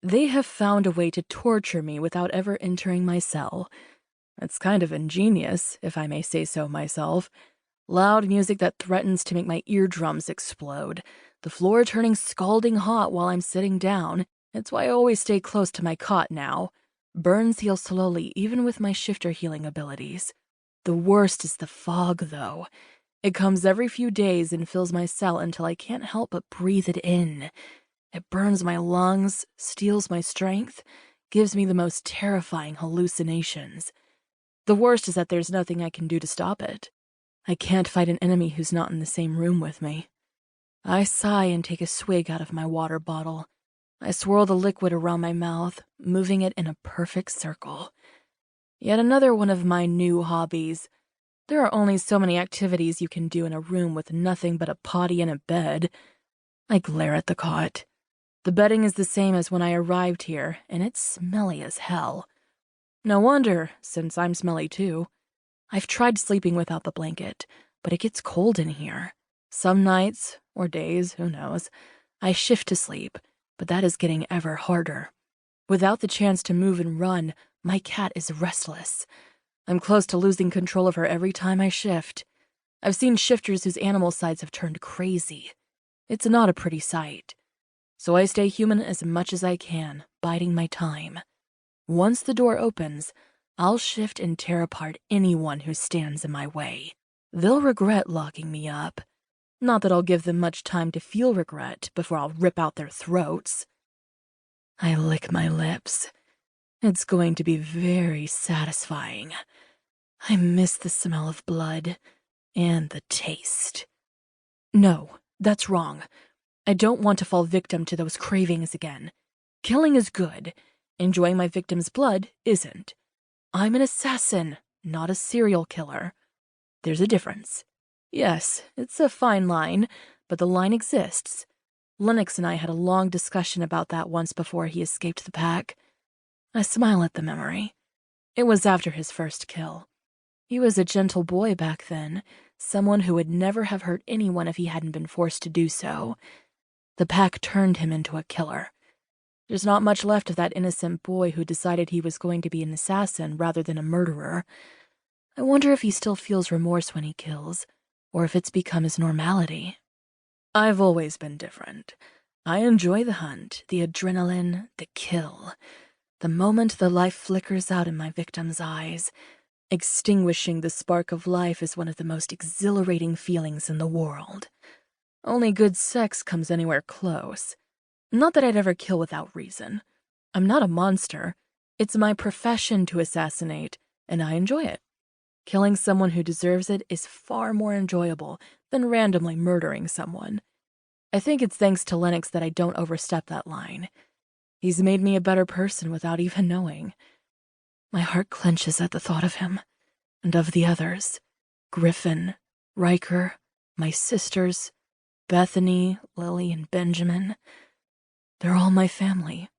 They have found a way to torture me without ever entering my cell. It's kind of ingenious, if I may say so myself. Loud music that threatens to make my eardrums explode. The floor turning scalding hot while I'm sitting down. It's why I always stay close to my cot now. Burns heal slowly, even with my shifter healing abilities. The worst is the fog, though. It comes every few days and fills my cell until I can't help but breathe it in. It burns my lungs, steals my strength, gives me the most terrifying hallucinations. The worst is that there's nothing I can do to stop it. I can't fight an enemy who's not in the same room with me. I sigh and take a swig out of my water bottle. I swirl the liquid around my mouth, moving it in a perfect circle. Yet another one of my new hobbies. There are only so many activities you can do in a room with nothing but a potty and a bed. I glare at the cot. The bedding is the same as when I arrived here, and it's smelly as hell. No wonder, since I'm smelly too. I've tried sleeping without the blanket, but it gets cold in here. Some nights, or days, who knows, I shift to sleep, but that is getting ever harder. Without the chance to move and run, my cat is restless. I'm close to losing control of her every time I shift. I've seen shifters whose animal sides have turned crazy. It's not a pretty sight. So I stay human as much as I can, biding my time. Once the door opens, I'll shift and tear apart anyone who stands in my way. They'll regret locking me up. Not that I'll give them much time to feel regret before I'll rip out their throats. I lick my lips. It's going to be very satisfying. I miss the smell of blood and the taste. No, that's wrong. I don't want to fall victim to those cravings again. Killing is good. Enjoying my victim's blood isn't. I'm an assassin, not a serial killer. There's a difference. Yes, it's a fine line, but the line exists. Lennox and I had a long discussion about that once before he escaped the pack. I smile at the memory. It was after his first kill. He was a gentle boy back then, someone who would never have hurt anyone if he hadn't been forced to do so. The pack turned him into a killer. There's not much left of that innocent boy who decided he was going to be an assassin rather than a murderer. I wonder if he still feels remorse when he kills, or if it's become his normality. I've always been different. I enjoy the hunt, the adrenaline, the kill. The moment the life flickers out in my victim's eyes, extinguishing the spark of life is one of the most exhilarating feelings in the world. Only good sex comes anywhere close. Not that I'd ever kill without reason. I'm not a monster. It's my profession to assassinate, and I enjoy it. Killing someone who deserves it is far more enjoyable than randomly murdering someone. I think it's thanks to Lennox that I don't overstep that line. He's made me a better person without even knowing. My heart clenches at the thought of him, and of the others. Griffin, Riker, my sisters, Bethany, Lily, and Benjamin. They're all my family.